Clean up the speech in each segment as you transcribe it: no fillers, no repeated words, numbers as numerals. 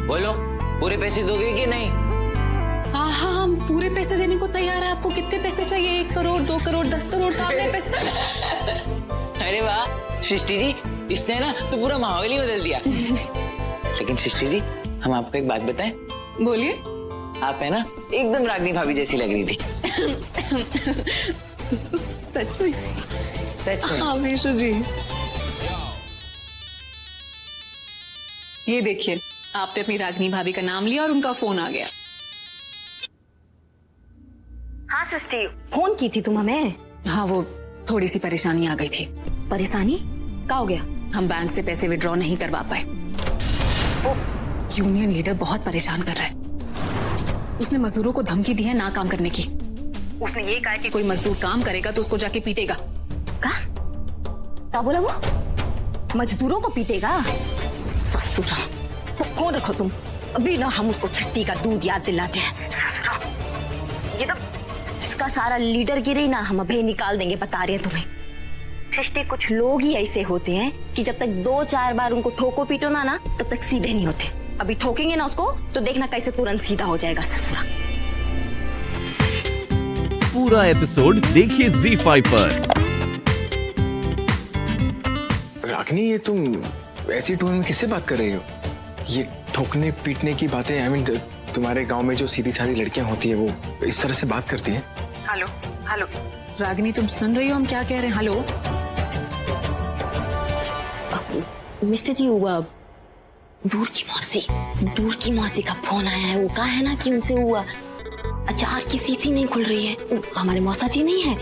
बोलो, पूरे पैसे दोगे कि नहीं? हाँ हाँ, हम पूरे पैसे देने को तैयार हैं। आपको कितने पैसे चाहिए? 1 करोड़, 2 करोड़, 10 करोड़? तो आपने पैसे। अरे वाह सृष्टि जी, इसने ना तो पूरा माहौल ही बदल दिया। लेकिन सृष्टि जी, हम आपको एक बात बताएं? बोलिए। आप है ना एकदम रागनी भाभी जैसी लग रही थी। सच में? सच में? हाँ विशु जी, ये देखिए, आपने अपनी रागनी भाभी का नाम लिया और उनका फोन आ गया। हाँ सृष्टि, फोन की थी तुम हमें? हाँ, वो थोड़ी सी परेशानी आ गई थी। परेशानी? क्या हो गया? हम बैंक से पैसे विड्रॉ नहीं करवा पाए। यूनियन लीडर बहुत परेशान कर रहा है। उसने मजदूरों को धमकी दी है ना काम करने की। उसने ये कहा कि कोई मजदूर काम करेगा तो उसको जाके पीटेगा। क्या बोला वो? मजदूरों को पीटेगा? ससुरा, तो फोन रखो तुम, अभी ना हम उसको छट्टी का दूध याद दिलाते हैं। ये तो इसका सारा लीडर गिरी ना, हम अभी निकाल देंगे, बता रहे हैं तुम्हें। सृष्टि, कुछ लोग ही ऐसे होते हैं कि जब तक 2-4 बार उनको ठोको पीटो ना तब तक सीधे नहीं होते। अभी ठोकेंगे ना उसको तो देखना कैसे तुरंत सीधा हो जाएगा ससुरा। पूरा एपिसोड देखिए ZEE5 पर। रागनी, ये तुम ऐसी टोन में किससे बात कर रही हो? ये ठोकने पीटने की बातें, आई मीन तुम्हारे गांव में जो सीधी सादी लड़कियां होती है वो इस तरह से बात करती हैं? हेलो हेलो रागिनी, तुम सुन रही हो हम क्या कह रहे हैं? हेलो मिस्टर जी, वो दूर की मौसी का फोन आया है। वो कहा है ना कि उनसे हुआ अचार की सीसी नहीं खुल रही है। हमारे मौसा जी नहीं है,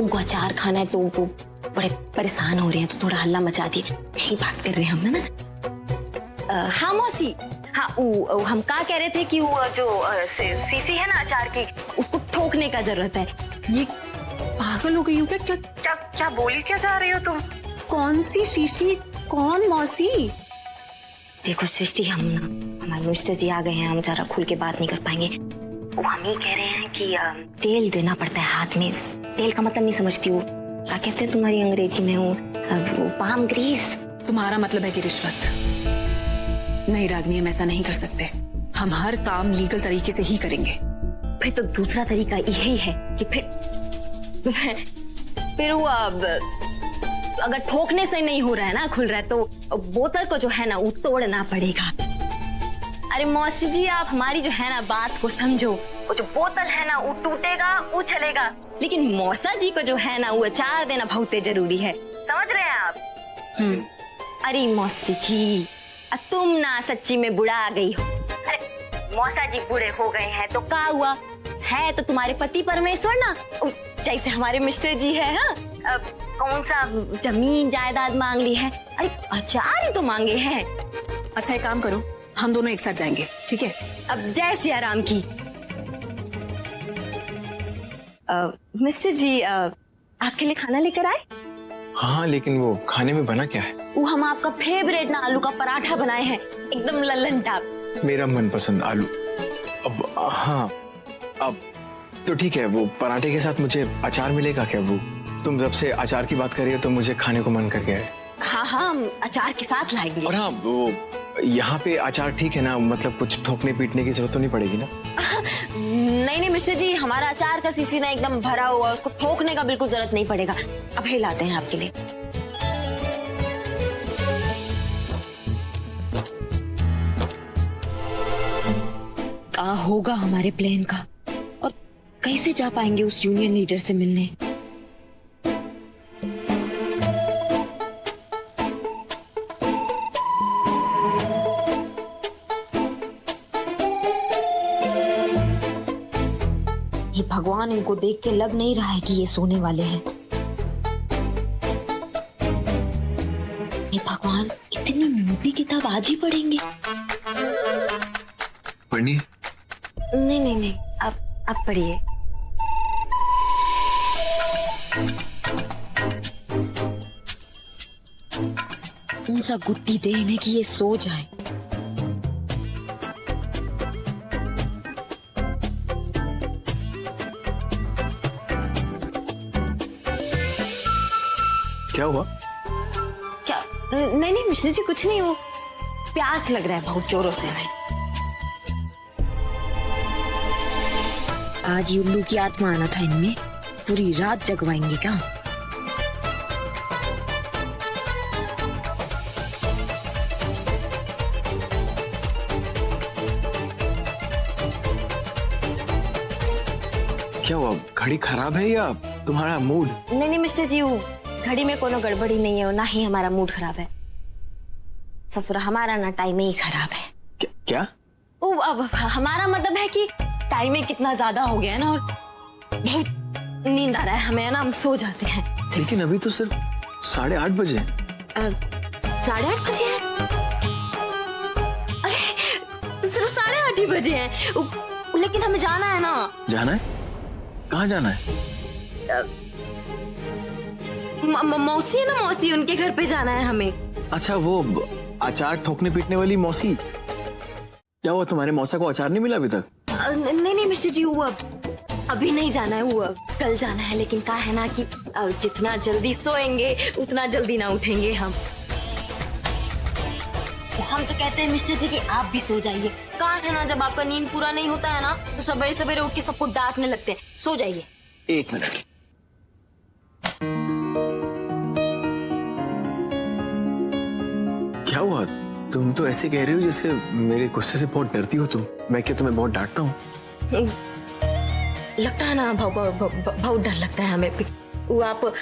उनको अचार खाना है तो वो बड़े परेशान हो रहे हैं, तो थोड़ा हल्ला मचा दिए। यही बात कर रहे हैं हम ना। हाँ मौसी, हाँ वो हम क्या कह रहे थे कि वो जो सीसी है ना अचार की, उसको ठोकने का जरूरत है। ये पागल हो गई हो क्या? क्या क्या क्या बोली क्या जा रही हो तुम? कौन सी शीशी? कौन मौसी? देखो सृष्टि, हम ना हमारे मिस्टर जी आ गए हैं, हम जरा खुल के बात नहीं कर पाएंगे। वो हम ही कह रहे हैं कि तेल देना पड़ता है हाथ में। तेल का मतलब नहीं समझती हो? क्या कहते हैं तुम्हारी अंग्रेजी में? वो पाम ग्रीस। तुम्हारा मतलब है कि रिश्वत? नहीं रागिनी, हम ऐसा नहीं कर सकते। हम हर काम लीगल तरीके से ही करेंगे। फिर तो दूसरा तरीका यही है कि फिर वो अगर ठोकने से नहीं हो रहा है ना, खुल रहा है, तो बोतल को जो है ना वो तोड़ना पड़ेगा। अरे मौसी जी, आप हमारी जो है ना बात को समझो। वो जो बोतल है ना वो टूटेगा, वो चलेगा, लेकिन मौसा जी को जो है ना वो अचार देना बहुत जरूरी है। समझ रहे हैं आप? अरे मौसी जी, तुम ना सच्ची में बुढ़ा आ गई हो। अरे मौसा जी बूढ़े हो गए हैं तो क्या हुआ? है तो तुम्हारे पति परमेश्वर ना, जैसे हमारे मिस्टर जी है। हाँ, अब कौन सा जमीन जायदाद मांग ली है? अरे अचार ही तो मांगे हैं। अच्छा एक काम करो, हम दोनों एक साथ जाएंगे, ठीक है? अब जैसे आराम की। मिस्टर जी, आपके लिए खाना लेकर आए? हाँ, लेकिन वो खाने में बना क्या है? वो हम आपका फेवरेट ना आलू का पराठा बनाए हैं, एकदम लल्लन टाप। मेरा मनपसंद आलू। अब हाँ, अब तो ठीक है, वो पराठे के साथ मुझे अचार मिलेगा क्या? वो तुम जब से अचार की बात कर रही हो तो मुझे खाने को मन कर गया है। हाँ हाँ, हम अचार के साथ लाएंगे। और हाँ, वो यहाँ पे अचार ठीक है ना? मतलब कुछ ठोकने पीटने की जरूरत तो नहीं पड़ेगी ना? नहीं मिस्टर जी, हमारा अचार का सीसी ना एकदम भरा हुआ, उसको ठोकने का बिल्कुल जरूरत नहीं पड़ेगा। अब ही लाते हैं आपके लिए। क्या होगा हमारे प्लान का, और कैसे जा पाएंगे उस यूनियन लीडर से मिलने? ये भगवान इनको देख के लग नहीं रहा है कि ये सोने वाले हैं। ये भगवान, इतनी मोटी किताब आज ही पढ़ेंगे? पढ़नी? नहीं, आप पढ़िए। उनसा गुट्टी दे इन्हें कि ये सो जाए। क्या हुआ? क्या नहीं नहीं मिश्रा जी कुछ नहीं, वो प्यास लग रहा है बहुत जोरों से। आज ये उल्लू की आत्मा आना था इनमें, पूरी रात जगवाएंगे क्या? क्या हुआ, घड़ी खराब है या तुम्हारा मूड? नहीं नहीं मिस्टर जी, वो घड़ी में कोनो गड़बड़ी नहीं है और ना ही हमारा मूड खराब है। ससुरा हमारा ना टाइम ही खराब है। क्या? ओ अब हमारा मतलब है कि टाइम में कितना ज्यादा हो गया है ना, और बहुत नींद आ रहा है हमें ना, हम सो जाते हैं। लेकिन अभी तो सिर्फ 8:30 बजे। 8:30 बजे हैं? अरे सिर्फ 8:30 ही बजे हैं, लेकिन हमें जाना है ना। जाना है? कहाँ जाना है? मौसी है ना, मौसी, उनके घर पे जाना है हमें। अच्छा, वो अचार ठोकने पीटने वाली मौसी। क्या हुआ, तुम्हारे मौसा को अचार नहीं मिला अभी तक? नहीं नहीं मिस्टर जी, वो अभी नहीं जाना है, वो कल जाना है। लेकिन क्या है ना कि जितना जल्दी सोएंगे उतना जल्दी ना उठेंगे हम तो कहते हैं मिस्टर जी कि आप भी सो जाइए। कहा है ना, जब आपका नींद पूरा नहीं होता है ना तो सवेरे सवेरे उठ के सबको डांटने लगते हैं। सो जाइए। 1 मिनट। क्या हुआ, तुम तो ऐसे कह रही हो जैसे मेरे गुस्से से बहुत डरती हो तुम। मैं क्या तुम्हें बहुत डांटता हूँ? लगता है ना, बहुत डर लगता है हमें भी। वो आप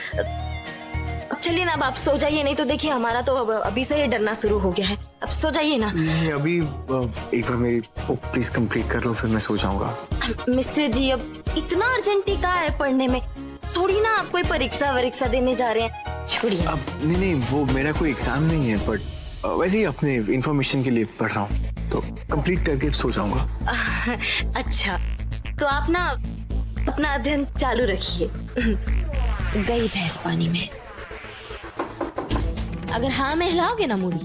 अब चलिए ना, अब आप सो जाइए, नहीं तो देखिए हमारा तो अभी से ही डरना शुरू हो गया है। अब सो जाइए ना। अभी एक बार मेरी प्लीज कंप्लीट कर लो, फिर मैं सो जाऊंगा। मिस्टर जी, अब इतना अर्जेंटी क्या है पढ़ने में? थोड़ी ना आप कोई परीक्षा देने जा रहे हैं, छोड़िए। अब नहीं, वो मेरा कोई एग्जाम नहीं है, बट वैसे ही अपने इंफॉर्मेशन के लिए पढ़ रहा हूँ, तो कंप्लीट करके सो जाऊंगा। अच्छा, तो आप ना अपना अध्ययन चालू रखिए। गई भैंस पानी में। अगर हाँ में हिलाओगे ना मुड़ी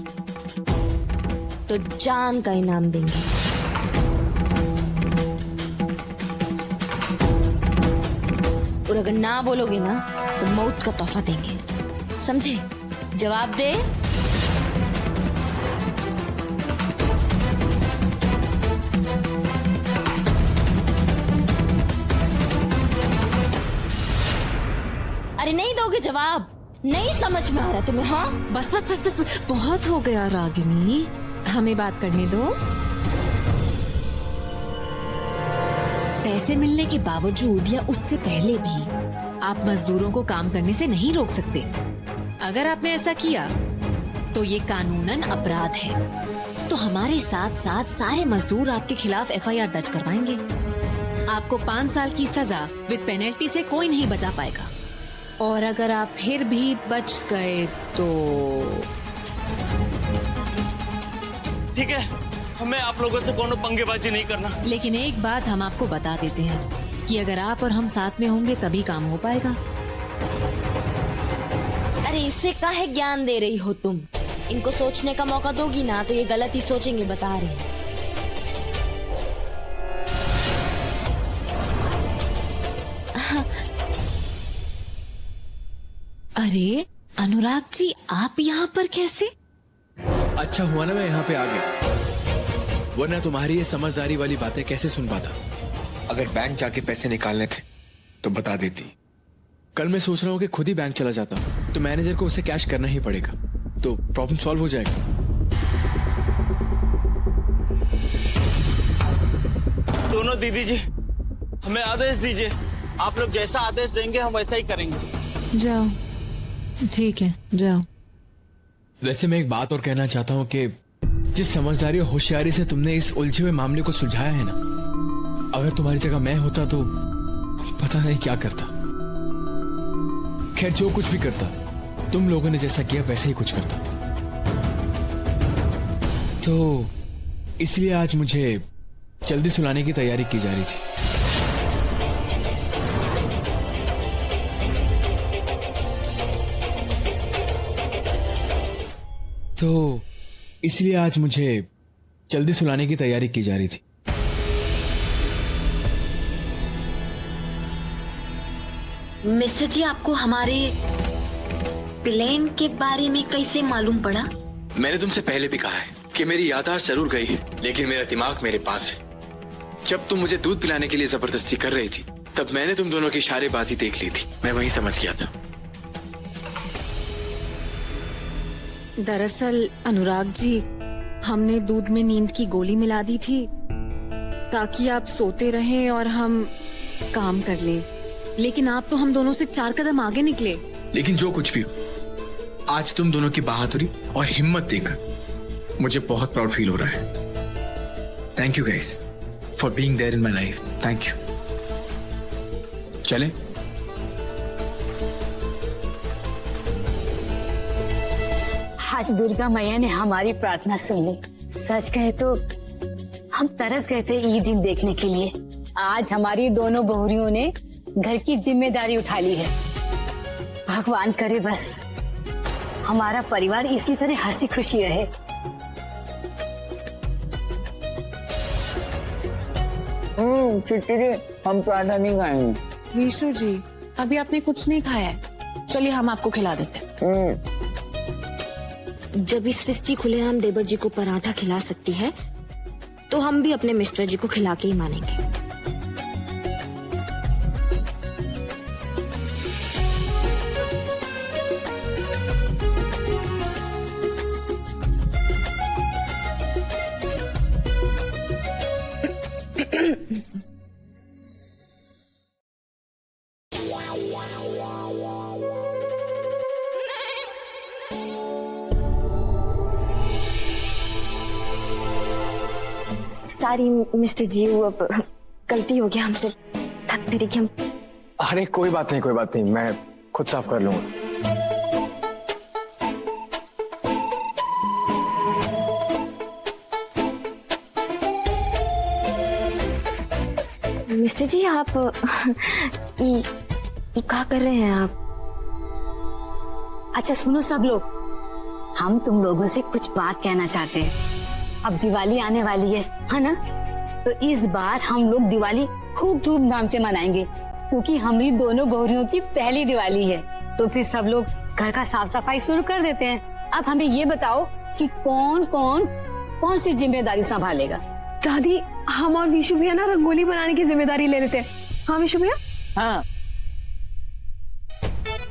तो जान का इनाम देंगे। और अगर ना बोलोगे ना तो मौत का तोहफा देंगे, समझे? जवाब दे। अरे नहीं दोगे जवाब? नहीं समझ में आ रहा तुम्हें? हाँ बस बस बस बस, बस बहुत हो गया रागिनी, हमें बात करने दो। पैसे मिलने के बावजूद या उससे पहले भी आप मजदूरों को काम करने से नहीं रोक सकते। अगर आपने ऐसा किया तो ये कानूनन अपराध है। तो हमारे साथ साथ सारे मजदूर आपके खिलाफ FIR दर्ज करवाएंगे। आपको 5 साल की सजा विद पेनल्टी से कोई नहीं बचा पाएगा। और अगर आप फिर भी बच गए तो ठीक है, हमें आप लोगों से कोनो पंगेबाजी नहीं करना। लेकिन एक बात हम आपको बता देते हैं कि अगर आप और हम साथ में होंगे तभी काम हो पाएगा। अरे इससे काहे ज्ञान दे रही हो तुम? इनको सोचने का मौका दोगी ना तो ये गलत ही सोचेंगे, बता रहे हैं। अरे अनुराग जी, आप यहाँ पर कैसे? अच्छा हुआ ना मैं यहाँ पे आ गया, वरना तुम्हारी ये समझदारी वाली बातें कैसे सुन पाता। अगर बैंक जाके पैसे निकालने थे तो बता देती। कल मैं सोच रहा हूँ कि खुद ही बैंक चला जाता हूँ, तो मैनेजर को उसे कैश करना ही पड़ेगा, तो प्रॉब्लम सॉल्व हो जाएगा। दोनों दीदी जी, हमें आदेश दीजिए। आप लोग जैसा आदेश देंगे हम वैसा ही करेंगे। जाओ, ठीक है, जाओ। वैसे मैं एक बात और कहना चाहता हूँ कि जिस समझदारी और होशियारी से तुमने इस उलझे हुए मामले को सुलझाया है ना, अगर तुम्हारी जगह मैं होता तो पता नहीं क्या करता। खैर, जो कुछ भी करता, तुम लोगों ने जैसा किया वैसे ही कुछ करता। तो इसलिए आज मुझे जल्दी सुलाने की तैयारी की जा रही थी। तो इसलिए आज मुझे जल्दी सुलाने की तैयारी की जा रही थी। मिस्टर जी, आपको हमारे प्लेन के बारे में कैसे मालूम पड़ा? मैंने तुमसे पहले भी कहा है कि मेरी याददाश्त जरूर गई है, लेकिन मेरा दिमाग मेरे पास है। जब तुम मुझे दूध पिलाने के लिए जबरदस्ती कर रही थी, तब मैंने तुम दोनों की इशारेबाजी देख ली थी। मैं वही समझ गया था। दरअसल अनुराग जी, हमने दूध में नींद की गोली मिला दी थी ताकि आप सोते रहें और हम काम कर लें। लेकिन आप तो हम दोनों से 4 कदम आगे निकले। लेकिन जो कुछ भी हो, आज तुम दोनों की बहादुरी और हिम्मत देखकर मुझे बहुत प्राउड फील हो रहा है। Thank you guys for being there in my life. Thank you. चलें? आज दुर्गा मैया ने हमारी प्रार्थना सुन ली। सच कहे तो हम तरस गए थे ये दिन देखने के लिए। आज हमारी दोनों बहुरियों ने घर की जिम्मेदारी उठा ली है। भगवान करे बस हमारा परिवार इसी तरह हंसी खुशी रहे। चिट्टी जी, हम पराठा नहीं खाएंगे। विशु जी, अभी आपने कुछ नहीं खाया है, चलिए हम आपको खिला देते हैं। जब इस सृष्टि खुलेआम देवर जी को पराठा खिला सकती है, तो हम भी अपने मिस्टर जी को खिला के ही मानेंगे। सारी मिस्टर जी, वो अब गलती हो गया हमसे। तरीके हम। अरे कोई बात नहीं, कोई बात नहीं, मैं खुद साफ कर लूंगा। मिस्टर जी, आप ये क्या कर रहे हैं आप? अच्छा सुनो सब लोग, हम तुम लोगों से कुछ बात कहना चाहते हैं। अब दिवाली आने वाली है ना? तो इस बार हम लोग दिवाली खूब धूमधाम से मनाएंगे, क्योंकि हमारी दोनों बहुरियों की पहली दिवाली है। तो फिर सब लोग घर का साफ सफाई शुरू कर देते हैं। अब हमें ये बताओ कि कौन सी जिम्मेदारी संभालेगा? दादी, हम और विशु भैया ना रंगोली बनाने की जिम्मेदारी ले लेते हैं। हाँ विशु भैया? हाँ।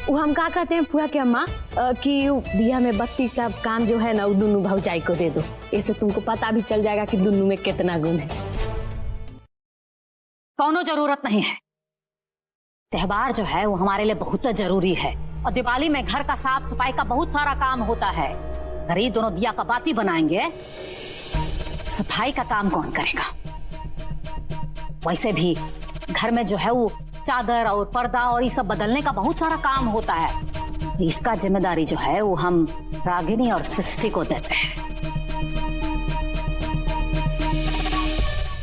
वो हम क्या कहते हैं फुआ के अम्मा कि दिया में बत्ती का काम जो है ना, वो दुनू भौजाई को दे दो। इससे तुमको पता भी चल जाएगा कि दुनू में कितना गुण है। कौनो जरूरत नहीं है। त्योहार जो है वो हमारे लिए बहुत जरूरी है, और दिवाली में घर का साफ सफाई का बहुत सारा काम होता है। अगर ये दोनों दिया का बाती बनाएंगे, सफाई का काम कौन करेगा? वैसे भी घर में जो है वो चादर और पर्दा और ये सब बदलने का बहुत सारा काम होता है। इसका जिम्मेदारी जो है वो हम रागिनी और सृष्टि को देते हैं।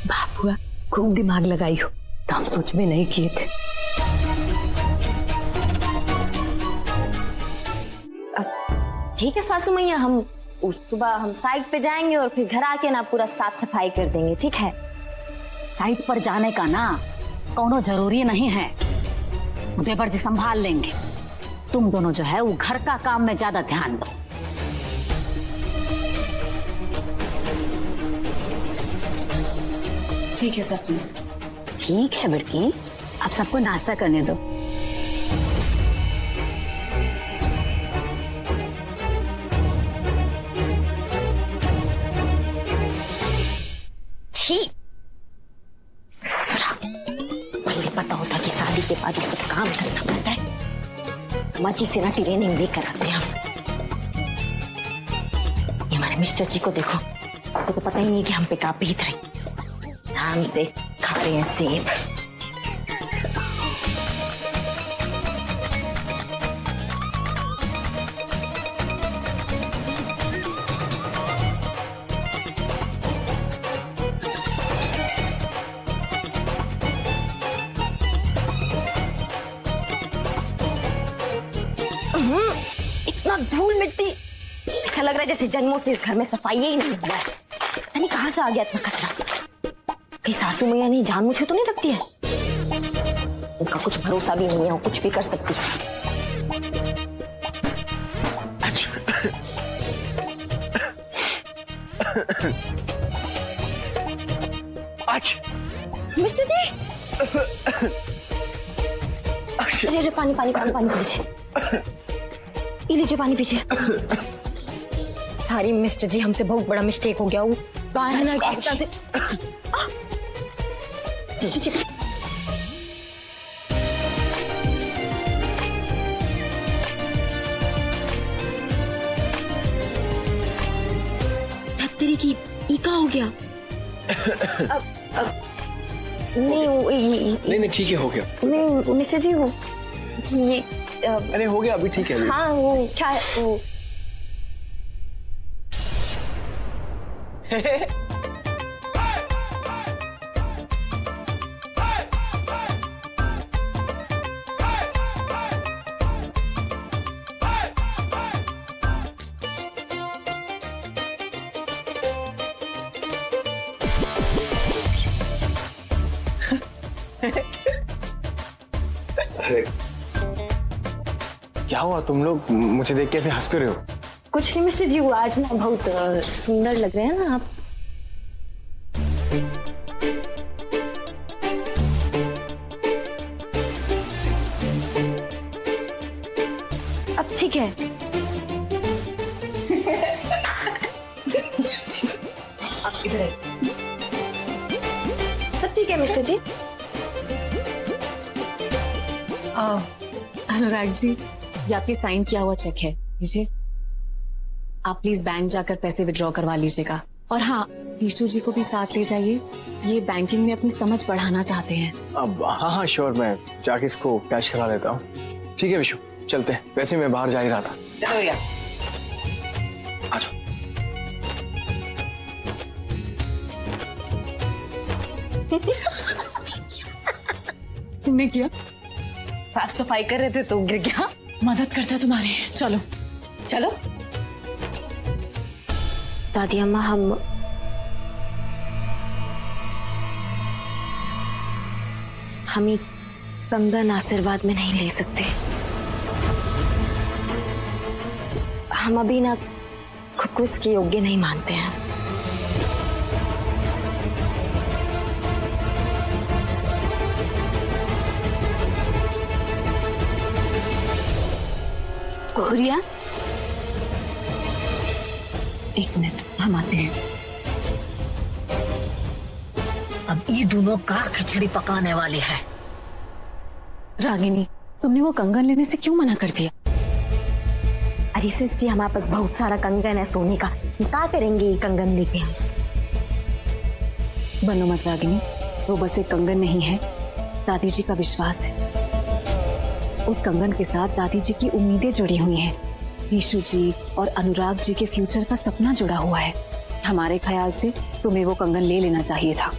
बाबुआ, खूब दिमाग लगाई हो, तो हम सोच में नहीं किए थे। ठीक है सासू मैया, हम उस सुबह हम साइट पे जाएंगे और फिर घर आके ना पूरा साफ सफाई कर देंगे। ठीक है? साइट पर जाने का ना कौनो जरूरी नहीं है, देवर जी संभाल लेंगे। तुम दोनों जो है वो घर का काम में ज्यादा ध्यान दो। ठीक है सासू। ठीक है बड़की, अब सबको नाश्ता करने दो। ठीक। पहले पता होता कि शादी के बाद ये सब काम करना पड़ता है। मजी से ना ट्रेनिंग लेकर आते हैं हम। ये हमारे मिस्टर जी को देखो, आपको तो पता ही नहीं कि हम पे का बीत रही। आराम से खा रहे हैं सेब। इतना धूल मिट्टी, ऐसा लग रहा है जैसे जन्मों से इस घर में सफाई ही नहीं हुआ है। पता नहीं कहाँ से आ गया इतना कचरा। कहीं सासू मैया नहीं जान मुझे तो नहीं रखती है? उनका कुछ भरोसा भी नहीं है, वो कुछ भी कर सकती है। मिस्टर जी, अरे पानी पानी पानी पानी पीजिए, ये लीजिए पानी पीजिए। सॉरी मिस्टर जी, हमसे बहुत बड़ा मिस्टेक हो गया। वो कहा है ना कि धत्तरी की ई का हो गया? नहीं ठीक है, हो गया। नहीं मिस्टर जी, वो ये अरे हो गया, अभी ठीक है। हाँ वो क्या है वो अरे क्या हुआ, तुम लोग मुझे देख कैसे हंस कर रहे हो? कुछ नहीं मिस्टर जी, वो आज ना बहुत सुंदर लग रहे हैं ना आप। अब ठीक है। आप इधर आइए। सब ठीक है मिस्टर जी। अनुराग जी, ये आपकी साइन किया हुआ चेक है, लीजिए। आप प्लीज बैंक जाकर पैसे विड्रॉ करवा लीजिएगा। और हाँ, विशु जी को भी साथ ले जाइए, ये बैंकिंग में अपनी समझ बढ़ाना चाहते हैं। अब हाँ श्योर, मैं जाके इसको कैश करा लेता हूँ। ठीक है विशु, चलते हैं। वैसे मैं बाहर जा ही रहा था। चलो भैया। आ जाओ। तुमने किया? साफ सफाई कर रहे थे तो गिर गया। मदद करता तुम्हारी, चलो चलो। दादी अम्मा, हम एक कंगन आशीर्वाद में नहीं ले सकते। हम अभी ना खुद को इसके योग्य नहीं मानते हैं। बहुरिया, एक मिनट, हम आते हैं। अब ये दोनों का खिचड़ी पकाने वाली है। रागिनी, तुमने वो कंगन लेने से क्यों मना कर दिया? अरे सृष्टि, हमारे पास बहुत सारा कंगन है सोने का, क्या करेंगे ये कंगन लेके हम? बनो मत रागिनी, वो बस एक कंगन नहीं है, दादी जी का विश्वास है। उस कंगन के साथ दादी जी की उम्मीदें जुड़ी हुई हैं। विशु जी और अनुराग जी के फ्यूचर का सपना जुड़ा हुआ है। हमारे ख्याल से तुम्हें वो कंगन ले लेना चाहिए था।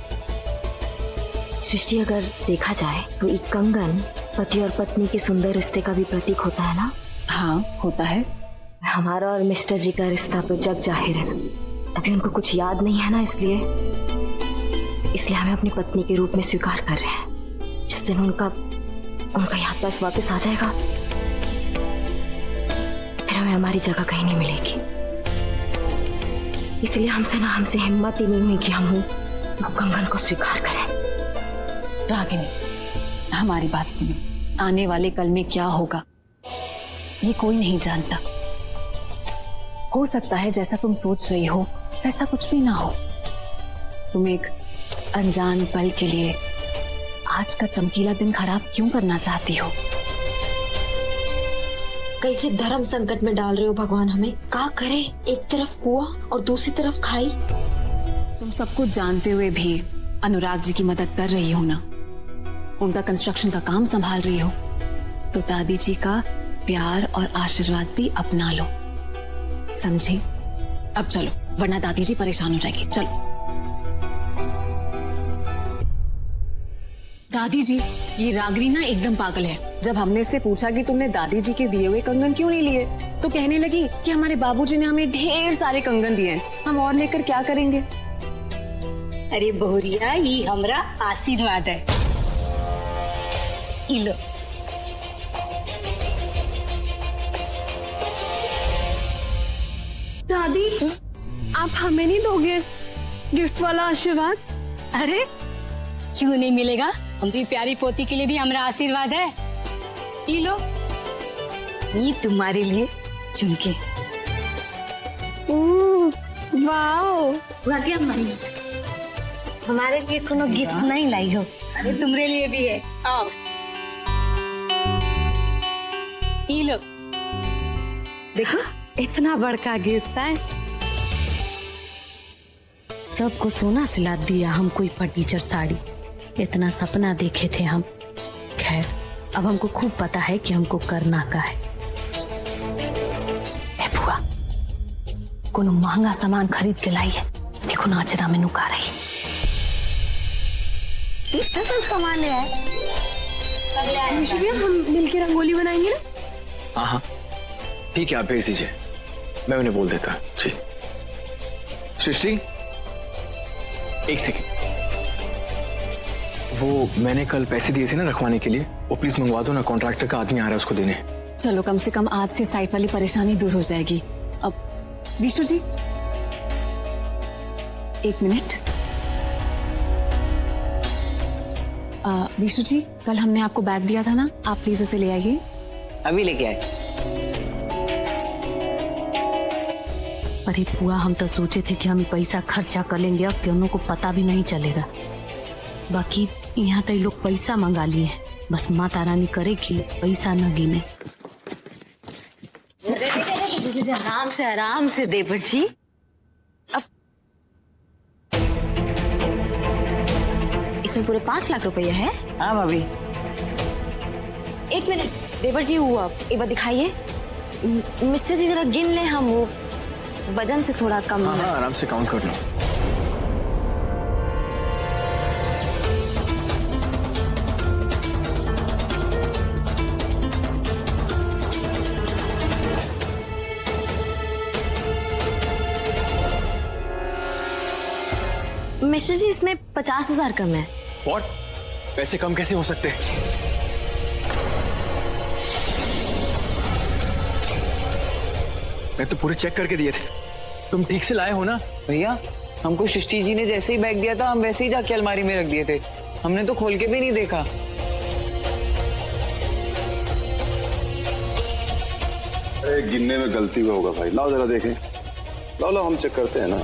सृष्टि, अगर देखा जाए तो एक कंगन पति और पत्नी के सुंदर रिश्ते का भी प्रतीक होता है ना? हाँ, होता है। हमारा और मिस्टर जी का रिश्ता तो जग जाहिर है। अभी उनको कुछ याद नहीं है ना, इसलिए हमें अपनी पत्नी के रूप में स्वीकार कर रहे हैं। जिस दिन उनका याद वापस आ जाएगा, फिर हमें हमारी जगह कहीं नहीं मिलेगी। इसलिए हमसे हिम्मत ही नहीं हुई कि हम कंगन को स्वीकार करें। रागिनी, हमारी बात सुनो। आने वाले कल में क्या होगा ये कोई नहीं जानता। हो सकता है जैसा तुम सोच रही हो वैसा कुछ भी ना हो। तुम एक अनजान पल के लिए आज का चमकीला दिन खराब क्यों करना चाहती हो? कैसे धर्म संकट में डाल रहे हो भगवान हमें। क्या करे, एक तरफ कुआं और दूसरी तरफ खाई। तुम सब कुछ जानते हुए भी अनुराग जी की मदद कर रही हो ना, उनका कंस्ट्रक्शन का काम संभाल रही हो, तो दादी जी का प्यार और आशीर्वाद भी अपना लो, समझी? अब चलो, वरना दादी जी परेशान हो जाएगी। चलो। दादी जी, ये रागिनी ना एकदम पागल है। जब हमने इससे पूछा कि तुमने दादी जी के दिए हुए कंगन क्यों नहीं लिए, तो कहने लगी कि हमारे बाबूजी ने हमें ढेर सारे कंगन दिए हैं, हम और लेकर क्या करेंगे। अरे बहुरिया, ये हमरा आशीर्वाद है। इलो। दादी, आप हमें नहीं दोगे गिफ्ट वाला आशीर्वाद? अरे क्यों नहीं मिलेगा, हमारी प्यारी पोती के लिए भी हमारा आशीर्वाद है। ये लो, ये तुम्हारे लिए झुमके। वाओ, वाकई हमारे लिए कोनो गिफ्ट नहीं लाई हो, अरे तुम्हारे लिए भी है। आओ, ये लो, देखो इतना बड़का गिफ्ट है। सबको सोना सिला दिया, हम कोई फर्नीचर साड़ी, इतना सपना देखे थे हम। खैर अब हमको खूब पता है कि हमको करना का है। ए बुआ, कोनो महंगा सामान खरीद के लाई है, देखो ना अचरा में नुका रही। इतना सब सामान है। हम मिलके रंगोली बनाएंगे ना? हाँ हाँ ठीक है, आप भेज दीजिए, मैं उन्हें बोल देता। जी सृष्टि, एक सेकेंड, वो मैंने कल पैसे दिए थे ना रखवाने के लिए, वो प्लीज मंगवा दो ना, कॉन्ट्रैक्टर का आदमी आ रहा है उसको देने। चलो कम से कम आज से साइट वाली परेशानी दूर हो जाएगी। अब विशु जी, एक मिनट। विशु जी, कल हमने आपको बैग दिया था ना, आप प्लीज उसे ले आइए। अभी लेके आए। अरे बुआ, हम तो सोचे थे कि हम पैसा खर्चा कर लेंगे, अब क्यों को पता भी नहीं चलेगा। बाकी यहाँ तो ये लोग पैसा मंगा लिए हैं, बस माता रानी करे कि पैसा न गिने। आराम से देवर जी। अब इसमें पूरे 5 लाख रुपया है। हाँ भाभी। एक मिनट देवर जी, हुआ एक बार दिखाइए। मिस्टर जी जरा गिन ले, हम वो वजन से थोड़ा कम। हाँ हाँ आराम से काउंट कर लो। मिस्टर जी इसमें 50,000 कम है। What? पैसे कम कैसे हो सकते हैं? मैं तो पूरे चेक करके दिए थे, तुम ठीक से लाए हो ना? भैया हमको सृष्टि जी ने जैसे ही बैग दिया था, हम वैसे ही जाके अलमारी में रख दिए थे, हमने तो खोल के भी नहीं देखा। अरे गिनने में गलती हुआ होगा भाई, लाओ जरा देखें। लाओ लाओ, हम चेक करते हैं ना।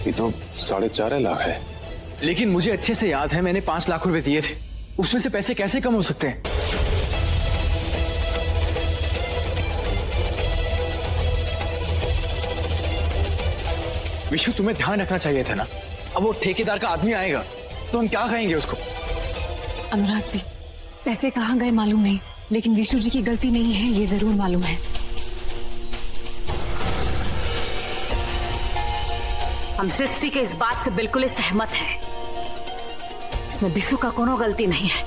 ये तो 4.5 लाख है। लेकिन मुझे अच्छे से याद है, मैंने 5 लाख रुपए दिए थे, उसमें से पैसे कैसे कम हो सकते हैं? विशु, तुम्हें ध्यान रखना चाहिए था ना। अब वो ठेकेदार का आदमी आएगा तो हम क्या कहेंगे उसको? अनुराग जी, पैसे कहाँ गए मालूम नहीं, लेकिन विशु जी की गलती नहीं है, ये जरूर मालूम है। हम सृष्टि के इस बात से बिल्कुल ही सहमत हैं। इसमें विशु का कोनो गलती नहीं है।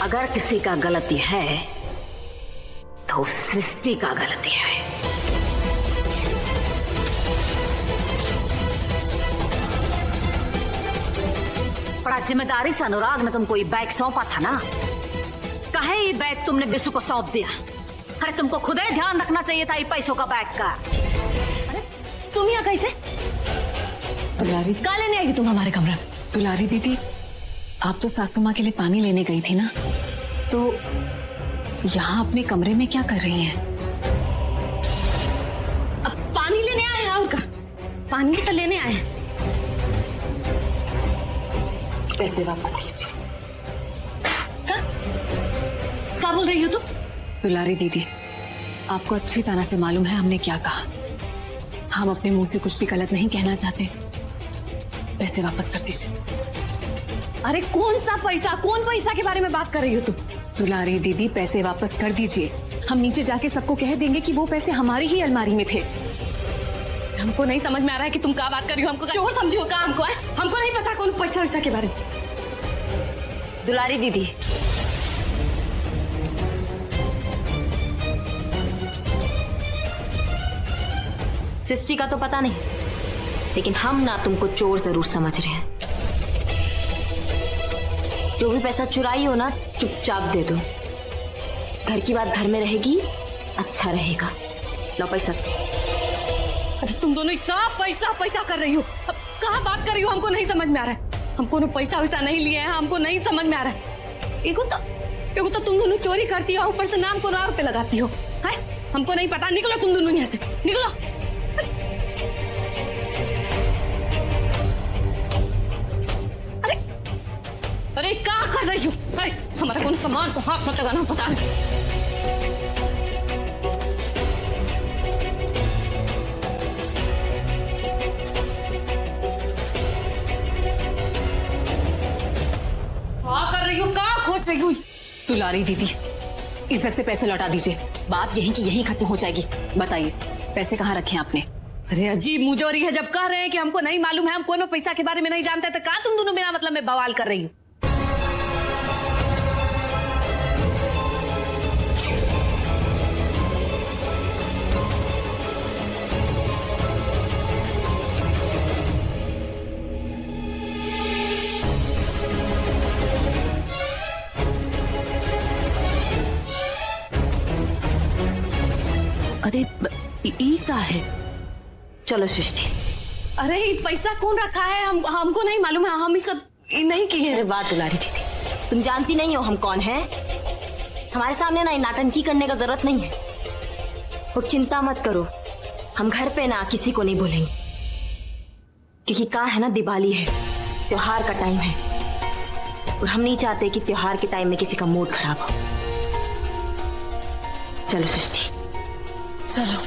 अगर किसी का गलती है तो सृष्टि का गलती है। बड़ा जिम्मेदारी से अनुराग ने तुमको ये बैग सौंपा था ना, काहे ये बैग तुमने विशु को सौंप दिया? अरे तुमको खुद ही ध्यान रखना चाहिए था ये पैसों का बैग का। अरे तुम यहाँ कैसे? दुलारी, कहाँ लेने आएगी तुम हमारे कमरे में? दुलारी दीदी, आप तो सासू माँ के लिए पानी लेने गई थी ना, तो यहाँ अपने कमरे में क्या कर रही हैं? अब पानी लेने आए हैं, और का पानी तो लेने आए हैं। पैसे वापस कीजिए। क्या बोल रही हो तुम? दुलारी दीदी, आपको अच्छी तरह से मालूम है हमने क्या कहा। हम अपने मुंह से कुछ भी गलत नहीं कहना चाहते। पैसे वापस कर दीजिए। अरे कौन सा पैसा, कौन पैसा के बारे में बात कर रही हो तुम? दुलारी दीदी, पैसे वापस कर दीजिए। हम नीचे जाके सबको कह देंगे कि वो पैसे हमारी ही अलमारी में थे। हमको नहीं समझ में आ रहा है कि तुम क्या बात कर रही हो। हमको चोर समझी हो क्या? हमको नहीं पता कौन पैसा पैसा वैसा के बारे में? दुलारी दीदी, सृष्टि का तो पता नहीं, लेकिन हम ना तुमको चोर जरूर समझ रहे हैं। जो भी पैसा चुराई हो ना, चुपचाप दे दो। घर की बात घर में रहेगी, अच्छा रहेगा। लो पैसा। अरे तुम दोनों क्या पैसा पैसा कर रही हो? अब कहाँ बात कर रही हो? हमको नहीं समझ में आ रहा है। हमको ना पैसा वैसा नहीं लिए हैं, हमको नहीं समझ में आ रहा है। एगो तो तुम दोनों चोरी करती हो, ऊपर से नाम को नाम पे लगाती हो। है? हमको नहीं पता। निकलो तुम दोनों यहाँ से, निकलो। अरे क्या कर रही हो? हमारा कौन सामान तो हाथ मत लगाना, पता नहीं। क्या कर रही हो? क्या खोज रही हो? दुलारी दीदी, इज्जत से पैसे लौटा दीजिए। बात यहीं की यहीं खत्म हो जाएगी। बताइए पैसे कहाँ रखे हैं आपने? अरे अजीब मुजोरी है, जब कह रहे हैं कि हमको नहीं मालूम है, हम कोनो पैसा के बारे में नहीं जानते, तो कहा तुम दोनों बिना मतलब में बवाल कर रही हो? अरे ई का है? चलो सृष्टि। अरे ये पैसा कौन रखा है? हमको नहीं मालूम है, हम ये सब नहीं किए। अरे बात दुलारी दीदी, तुम जानती नहीं हो हम कौन हैं? हमारे सामने ना नाटंकी करने का जरूरत नहीं है। और चिंता मत करो, हम घर पे ना किसी को नहीं बोलेंगे, क्योंकि कहा है ना, दिवाली है, त्योहार का टाइम है, और हम नहीं चाहते कि त्योहार के टाइम में किसी का मूड खराब हो। चलो सृष्टि, चलो।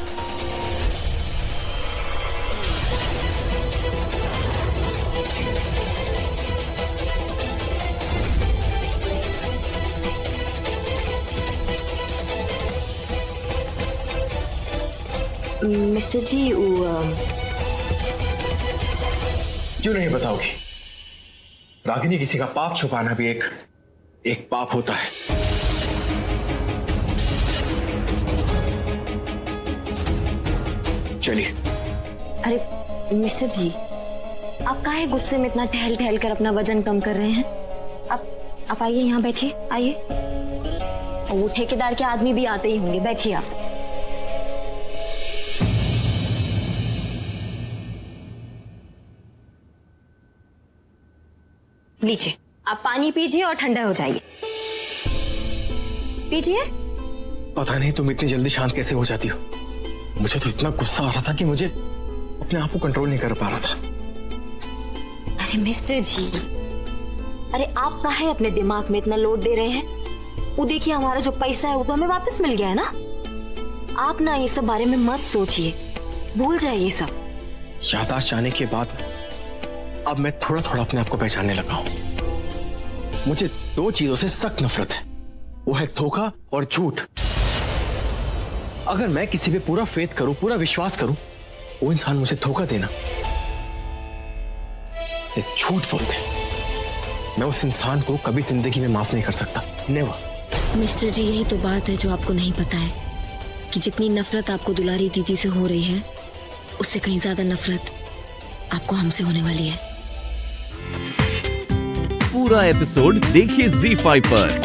मिस्टर जी, क्यों नहीं बताओगी? रागिनी, किसी का पाप छुपाना भी एक पाप होता है। चलिए। अरे मिस्टर जी, आप काहे गुस्से में इतना टहल टहल कर अपना वजन कम कर रहे हैं? आप आइए, यहाँ बैठिए, आइए। और वो ठेकेदार के आदमी भी आते ही होंगे, बैठिए आप। लीजिए, आप पानी पीजिए और ठंडा हो जाइए। पीजिए। पता नहीं तुम इतनी जल्दी शांत कैसे हो जाती हो। मुझे तो इतना गुस्सा आ रहा था कि मुझे अपने आप को कंट्रोल नहीं कर पा रहा था। अरे मिस्टर जी, अरे आप काहे अपने दिमाग में इतना लोड दे रहे हैं? वो देखिए, हमारा जो पैसा है वो तो हमें वापस मिल गया है ना। आप ना ये सब बारे में मत सोचिए, भूल जाइए ये सब। याददाश्त जाने के बाद अब मैं थोड़ा थोड़ा अपने आप को पहचानने लगा हूं। मुझे दो चीजों से सख्त नफरत है, वो है धोखा और झूठ। अगर मैं किसी पे पूरा फेथ करूं, पूरा विश्वास करूं, वो इंसान मुझे धोखा देना, ये झूठ बोलते, मैं उस इंसान को कभी जिंदगी में माफ नहीं कर सकता। नेवर। मिस्टर जी, यही तो बात है जो आपको नहीं पता है, कि जितनी नफरत आपको दुलारी दीदी से हो रही है, उससे कहीं ज्यादा नफरत आपको हमसे होने वाली है। पूरा एपिसोड देखिए ZEE5 पर।